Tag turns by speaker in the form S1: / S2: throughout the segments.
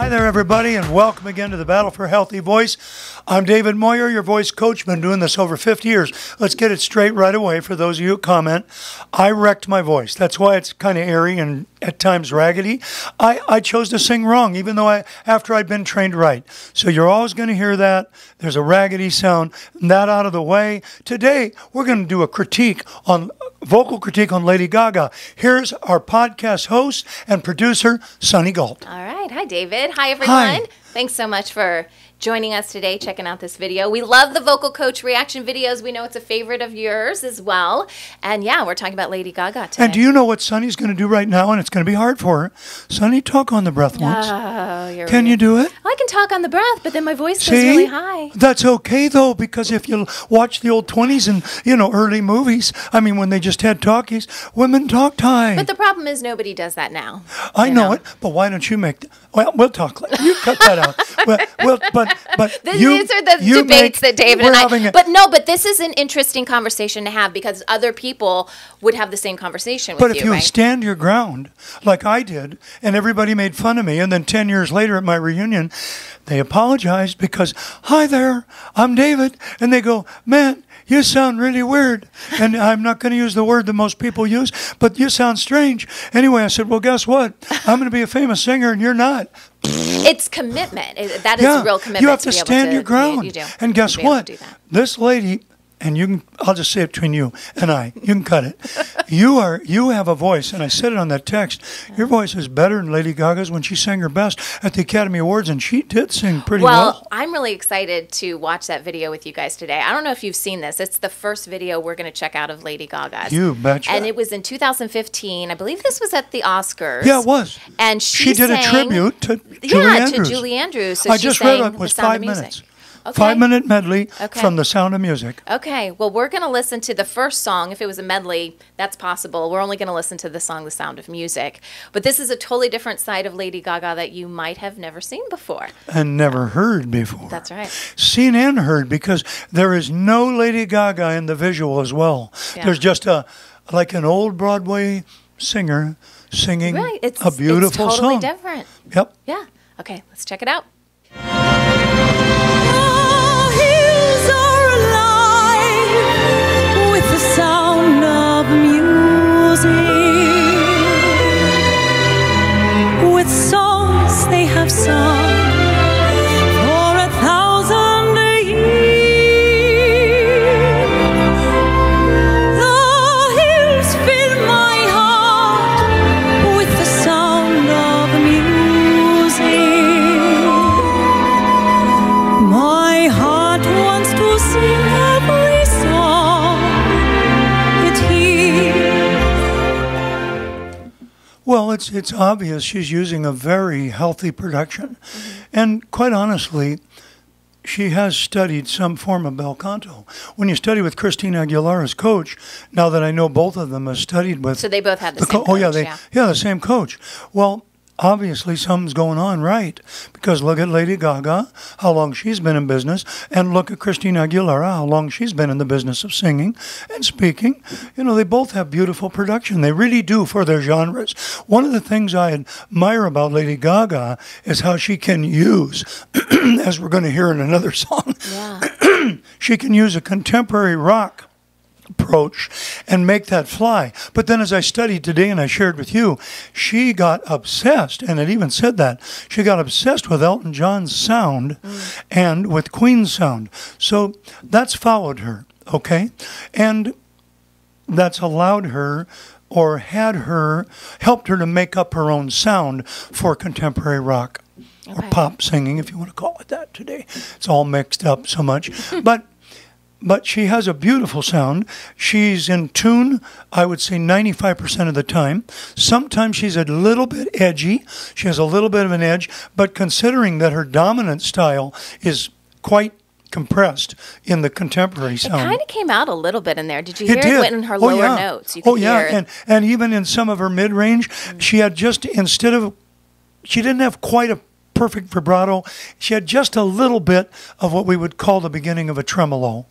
S1: Hi there, everybody, and welcome again to the Battle for a Healthy Voice. I'm David Moyer, your voice coach. Been doing this over 50 years. Let's get it straight right away for those of you who comment. I wrecked my voice. That's why it's kind of airy and at times raggedy. I chose to sing wrong, even though after I'd been trained right. So you're always going to hear that. There's a raggedy sound. That out of the way. Today, we're going to do a vocal critique on Lady Gaga. Here's our podcast host and producer, Sonny Galt.
S2: All right. Hi, David. Hi, everyone.
S1: Hi.
S2: Thanks so much for joining us today, checking out this video. We love the Vocal Coach reaction videos. We know it's a favorite of yours as well. And yeah, we're talking about Lady Gaga today.
S1: And do you know what Sonny's going to do right now? And it's going to be hard for her. Sonny, talk on the breath once.
S2: Oh,
S1: Can you do it?
S2: I can talk on the breath, but then my voice goes really high.
S1: That's okay, though, because if you watch the old 20s and, early movies, I mean, when they just had talkies, women talked high.
S2: But the problem is nobody does that now.
S1: I know it, but why don't you make... Well, we'll talk. You cut that out. But
S2: these are the debates that David and I... But this is an interesting conversation to have because other people would have the same conversation with you,
S1: But if you stand your ground, like I did, and everybody made fun of me, and then 10 years later at my reunion, they apologized because, hi there, I'm David. And they go, man, you sound really weird. And I'm not going to use the word that most people use, but you sound strange. Anyway, I said, well, guess what? I'm going to be a famous singer, and you're not.
S2: It's commitment. That is a real commitment.
S1: You have to stand your ground.
S2: You do.
S1: And guess what? This lady, and I'll just say it between you and I. You can cut it. You have a voice, and I said it on that text. Your voice is better than Lady Gaga's when she sang her best at the Academy Awards, and she did sing pretty well.
S2: Well, I'm really excited to watch that video with you guys today. I don't know if you've seen this. It's the first video we're going to check out of Lady Gaga's.
S1: You betcha.
S2: And it was in 2015. I believe this was at the Oscars.
S1: Yeah, it was.
S2: And she
S1: did a tribute to Julie Andrews.
S2: To Julie Andrews. So
S1: I just read it was 5 minutes.
S2: Okay.
S1: 5-minute medley from The Sound of Music.
S2: Okay, well, we're going to listen to the first song. If it was a medley, that's possible. We're only going to listen to the song, The Sound of Music. But this is a totally different side of Lady Gaga that you might have never seen before.
S1: And never heard before.
S2: That's right.
S1: Seen and heard, because there is no Lady Gaga in the visual as well. Yeah. There's just like an old Broadway singer singing a beautiful song.
S2: It's totally different.
S1: Yep.
S2: Yeah. Okay, let's check it out.
S1: Well, it's obvious she's using a very healthy production. And quite honestly, she has studied some form of bel canto. When you study with Christina Aguilera's coach, now that I know both of them have studied with...
S2: So they both have the same coach.
S1: Oh, yeah, the same coach. Well, obviously something's going on right, because look at Lady Gaga, how long she's been in business, and look at Christina Aguilera, how long she's been in the business of singing and speaking. They both have beautiful production. They really do for their genres. One of the things I admire about Lady Gaga is how she can use, as we're going to hear in another song, she can use a contemporary rock approach and make that fly. But then as I studied today and I shared with you, she got obsessed, and it even said that, she got obsessed with Elton John's sound and with Queen's sound. So that's followed her, okay? And that's allowed her or helped her to make up her own sound for contemporary rock or pop singing, if you want to call it that today. It's all mixed up so much. But she has a beautiful sound. She's in tune, I would say 95% of the time. Sometimes she's a little bit edgy. She has a little bit of an edge. But considering that her dominant style is quite compressed in the contemporary sound.
S2: It kind of came out a little bit in there. Did you hear it in her lower notes? You could hear.
S1: And even in some of her mid-range, she had just, she didn't have quite a perfect vibrato. She had just a little bit of what we would call the beginning of a tremolo.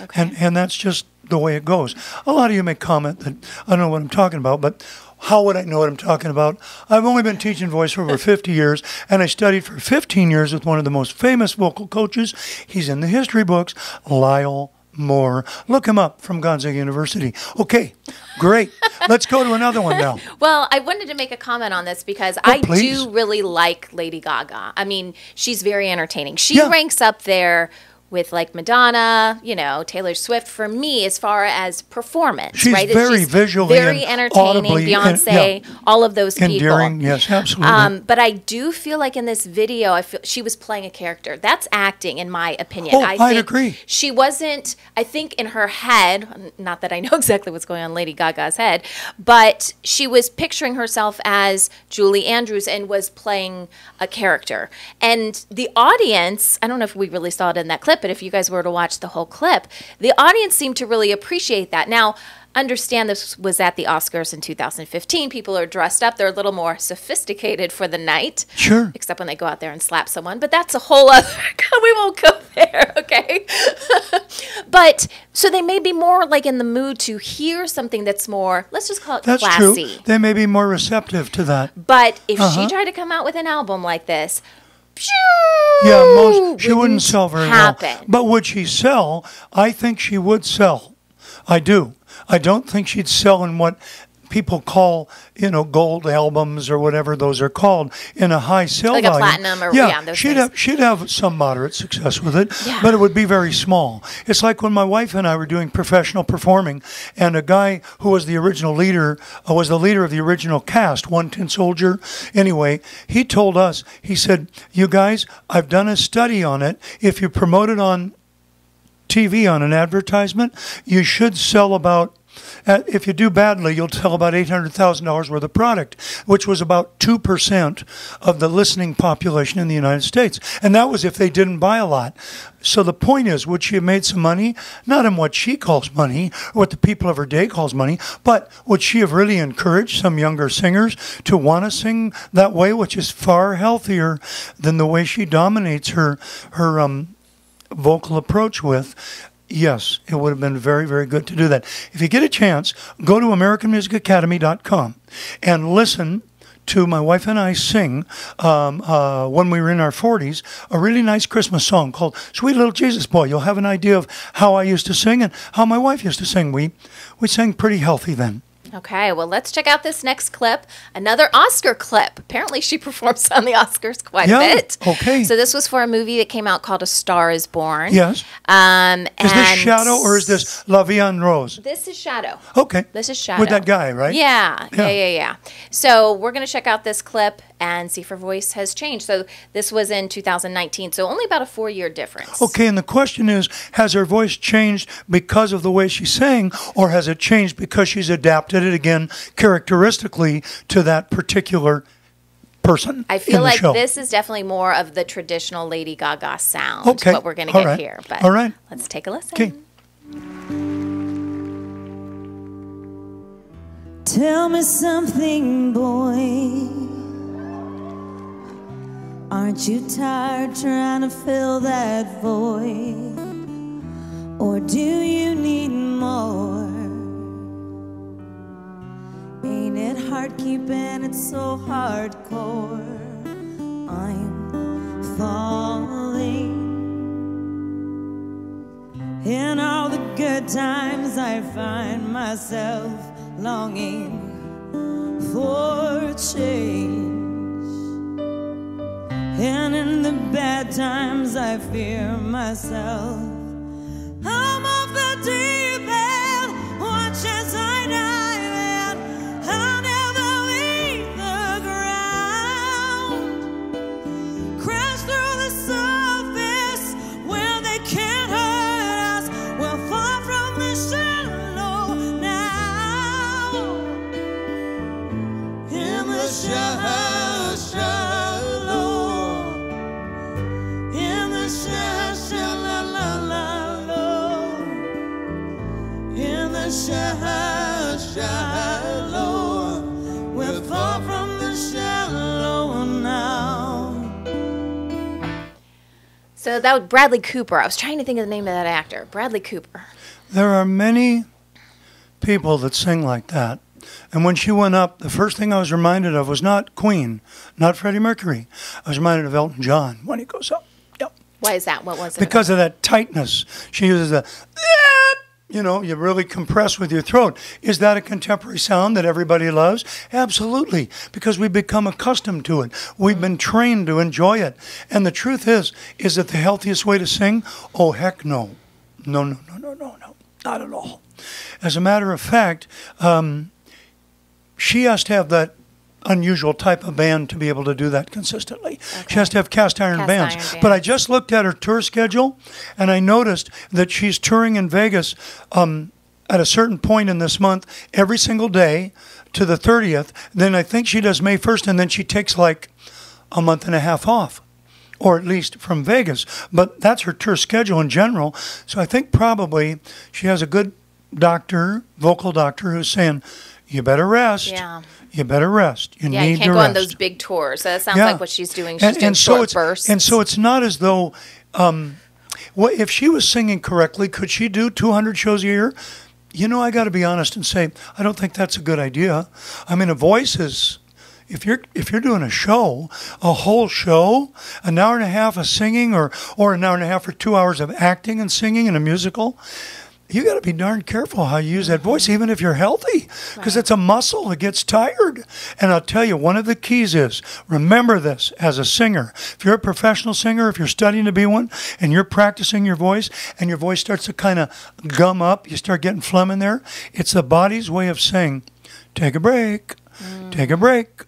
S2: Okay.
S1: And that's just the way it goes. A lot of you may comment that I don't know what I'm talking about, but how would I know what I'm talking about? I've only been teaching voice for over 50 years, and I studied for 15 years with one of the most famous vocal coaches. He's in the history books, Lyle Moore. Look him up from Gonzaga University. Okay, great. Let's go to another one now.
S2: Well, I wanted to make a comment on this because I
S1: please.
S2: do really like Lady Gaga. I mean, she's very entertaining. She
S1: Yeah.
S2: ranks up there with like Madonna, you know, Taylor Swift for me as far as performance.
S1: She's
S2: right?
S1: very visually
S2: very
S1: and
S2: entertaining.
S1: audibly
S2: Beyonce, all of those people.
S1: Endearing, yes, absolutely.
S2: But I do feel like in this video, I feel she was playing a character. That's acting, in my opinion.
S1: Oh,
S2: I
S1: I'd
S2: think
S1: agree.
S2: She wasn't. I think in her head, not that I know exactly what's going on in Lady Gaga's head, but she was picturing herself as Julie Andrews and was playing a character. And the audience, I don't know if we really saw it in that clip, but if you guys were to watch the whole clip, the audience seemed to really appreciate that. Now, understand this was at the Oscars in 2015. People are dressed up. They're a little more sophisticated for the night.
S1: Sure.
S2: Except when they go out there and slap someone. But that's a whole other... we won't go there, okay? But, so they may be more like in the mood to hear something that's more, let's just call it
S1: That's
S2: classy.
S1: true. They may be more receptive to that.
S2: But if she tried to come out with an album like this...
S1: Yeah, she wouldn't sell very
S2: happen.
S1: well. But would she sell? I think she would sell. I do. I don't think she'd sell in what people call, gold albums or whatever those are called, in a high sale
S2: like
S1: value.
S2: a platinum or those
S1: she'd have some moderate success with it,
S2: Yeah.
S1: but it would be very small. It's like when my wife and I were doing professional performing, and a guy who was the original leader, was the leader of the original cast, One Tin Soldier. Anyway, he told us, he said, "You guys, I've done a study on it. If you promote it on TV on an advertisement, you should sell about, if you do badly, you'll sell about $800,000 worth of product," which was about 2% of the listening population in the United States. And that was if they didn't buy a lot. So the point is, would she have made some money? Not in what she calls money, or what the people of her day calls money, but would she have really encouraged some younger singers to want to sing that way, which is far healthier than the way she dominates her vocal approach with? Yes, it would have been very, very good to do that. If you get a chance, go to AmericanMusicAcademy.com and listen to my wife and I sing, when we were in our 40s, a really nice Christmas song called Sweet Little Jesus Boy. You'll have an idea of how I used to sing and how my wife used to sing. We sang pretty healthy then.
S2: Okay, well, let's check out this next clip. Another Oscar clip. Apparently, she performs on the Oscars quite a bit.
S1: Okay.
S2: So this was for a movie that came out called A Star Is Born.
S1: Yes. Is this Shadow or is this La Vie en Rose?
S2: This is Shadow.
S1: Okay.
S2: This is Shadow.
S1: With that guy, right?
S2: Yeah. So we're going to check out this clip and see if her voice has changed. So this was in 2019, so only about a 4-year difference.
S1: Okay, and the question is, has her voice changed because of the way she sang, or has it changed because she's adapted it again characteristically to that particular person?
S2: I feel
S1: in the
S2: like
S1: show?
S2: this is definitely more of the traditional Lady Gaga sound,
S1: Okay.
S2: what we're going to
S1: All
S2: get
S1: right.
S2: here. But
S1: All right.
S2: let's take a listen.
S1: Okay.
S3: Tell me something, boy. Aren't you tired trying to fill that void? Or do you need more? Ain't it hard keeping it so hardcore? I'm falling. In all the good times I find myself longing for change, and in the bad times I fear myself. I'm off the deep end, watch as I dive in. I'll never leave the ground, crash through the surface where they can't hurt us. We're far from the shallow now, in the shallow. In the shallow,
S2: So that was Bradley Cooper. I was trying to think of the name of that actor. Bradley Cooper.
S1: There are many people that sing like that. And when she went up, the first thing I was reminded of was not Queen, not Freddie Mercury. I was reminded of Elton John when he goes up. Yep.
S2: Why is that? What was it?
S1: Because of that tightness. She uses a, you know, you really compress with your throat. Is that a contemporary sound that everybody loves? Absolutely, because we've become accustomed to it. We've been trained to enjoy it. And the truth is it the healthiest way to sing? Oh, heck no. No, not at all. As a matter of fact, she has to have that unusual type of band to be able to do that consistently. Okay. She has to have cast iron bands. But I just looked at her tour schedule, and I noticed that she's touring in Vegas at a certain point in this month every single day to the 30th. Then I think she does May 1st, and then she takes like a month and a half off, or at least from Vegas. But that's her tour schedule in general. So I think probably she has a good doctor, vocal doctor, who's saying, you better rest.
S2: Yeah.
S1: You better rest. You need to rest.
S2: Yeah, you can't go on those big tours. So that sounds like what she's doing. She's doing short bursts.
S1: And so it's not as though, if she was singing correctly, could she do 200 shows a year? You know, I got to be honest and say, I don't think that's a good idea. I mean, a voice is, if you're doing a show, a whole show, an hour and a half of singing, or an hour and a half or 2 hours of acting and singing in a musical, you got to be darn careful how you use that voice, even if you're healthy, because it's a muscle. It gets tired. And I'll tell you, one of the keys is, remember this as a singer. If you're a professional singer, if you're studying to be one, and you're practicing your voice, and your voice starts to kind of gum up, you start getting phlegm in there, it's the body's way of saying, take a break, take a break.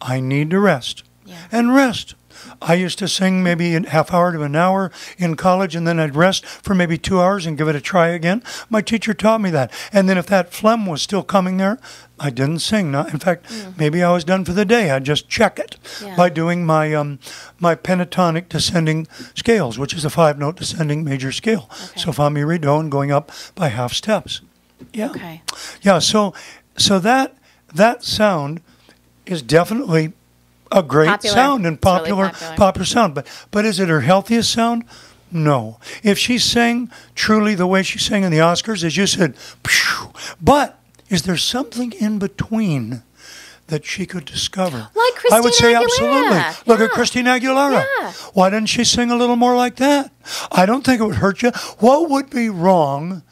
S1: I need to rest. Yeah. And rest. I used to sing maybe a half hour to an hour in college, and then I'd rest for maybe 2 hours and give it a try again. My teacher taught me that. And then if that phlegm was still coming there, I didn't sing. In fact, maybe I was done for the day. I'd just check it by doing my my pentatonic descending scales, which is a 5-note descending major scale. Okay. So fa, mi, re, do, and going up by half steps. Yeah.
S2: Okay.
S1: Yeah, so that sound is definitely a great sound and popular sound. But is it her healthiest sound? No. If she sang truly the way she sang in the Oscars, as you said, phew, but is there something in between that she could discover?
S2: Like Christina
S1: I would say
S2: Aguilera.
S1: Absolutely. Look at Christina Aguilera.
S2: Yeah.
S1: Why didn't she sing a little more like that? I don't think it would hurt you. What would be wrong,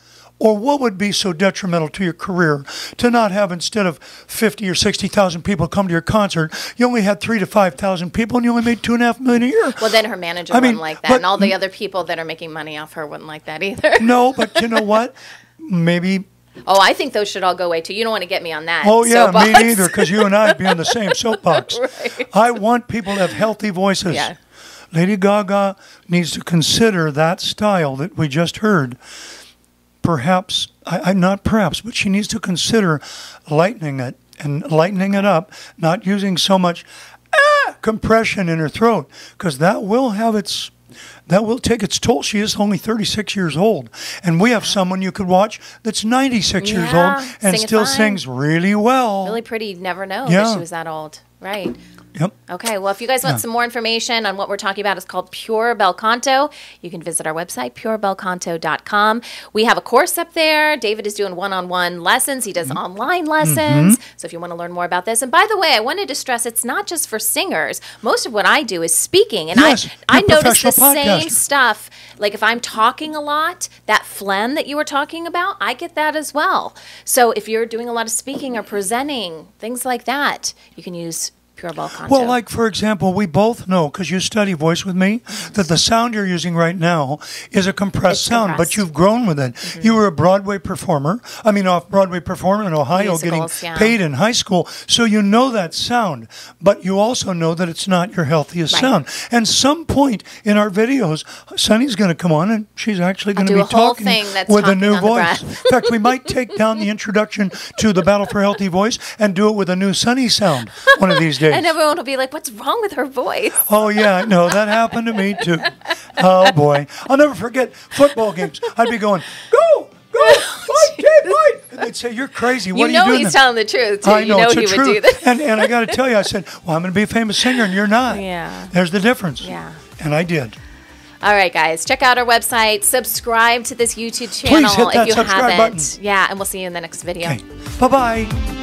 S1: or what would be so detrimental to your career to not have, instead of 50 or 60,000 people come to your concert, you only had 3,000 to 5,000 people, and you only made $2.5 million a year?
S2: Well, then her manager wouldn't like that, and all the other people that are making money off her wouldn't like that either.
S1: No, but you know what? Maybe.
S2: Oh, I think those should all go away too. You don't want to get me on that.
S1: Oh yeah,
S2: soapbox.
S1: Me neither, because you and I'd be on the same soapbox. Right. I want people to have healthy voices. Yeah. Lady Gaga needs to consider that style that we just heard. Perhaps, not perhaps, but she needs to consider lightening it and lightening it up, not using so much compression in her throat, because that will take its toll. She is only 36 years old, and we have someone you could watch that's 96 years old and still sings really well.
S2: Really pretty. You'd never know that she was that old. Right.
S1: Yep.
S2: Okay, well, if you guys want some more information on what we're talking about, it's called Pure Bel Canto. You can visit our website, purebelcanto.com. We have a course up there. David is doing one-on-one lessons. He does online lessons. So if you want to learn more about this. And by the way, I wanted to stress it's not just for singers. Most of what I do is speaking. And I notice the same stuff. Like if I'm talking a lot, that phlegm that you were talking about, I get that as well. So if you're doing a lot of speaking or presenting, things like that, you can use Pure Bel Canto.
S1: Well, like, for example, we both know, because you study voice with me, that the sound you're using right now is a compressed sound, but you've grown with it. You were a Broadway performer, off-Broadway performer in Ohio,
S2: musicals,
S1: getting paid in high school, so you know that sound, but you also know that it's not your healthiest sound. And some point in our videos, Sunny's going to come on, and she's actually going to be talking with a new voice. In fact, we might take down the introduction to the Battle for Healthy Voice and do it with a new Sunny sound one of these days.
S2: And everyone will be like, what's wrong with her voice?
S1: Oh, yeah, no, that happened to me, too. Oh, boy. I'll never forget football games. I'd be going, go, fight, fight. And they'd say, you're crazy. What are you doing?
S2: He's telling the truth, too.
S1: I know,
S2: he would do this.
S1: And I got to tell you, I said, well, I'm going to be a famous singer, and you're not.
S2: Yeah.
S1: There's the difference.
S2: Yeah.
S1: And I did.
S2: All right, guys, check out our website. Subscribe to this YouTube channel
S1: Please hit that
S2: if you
S1: subscribe
S2: haven't.
S1: button.
S2: Yeah, and we'll see you in the next video.
S1: Okay. Bye-bye.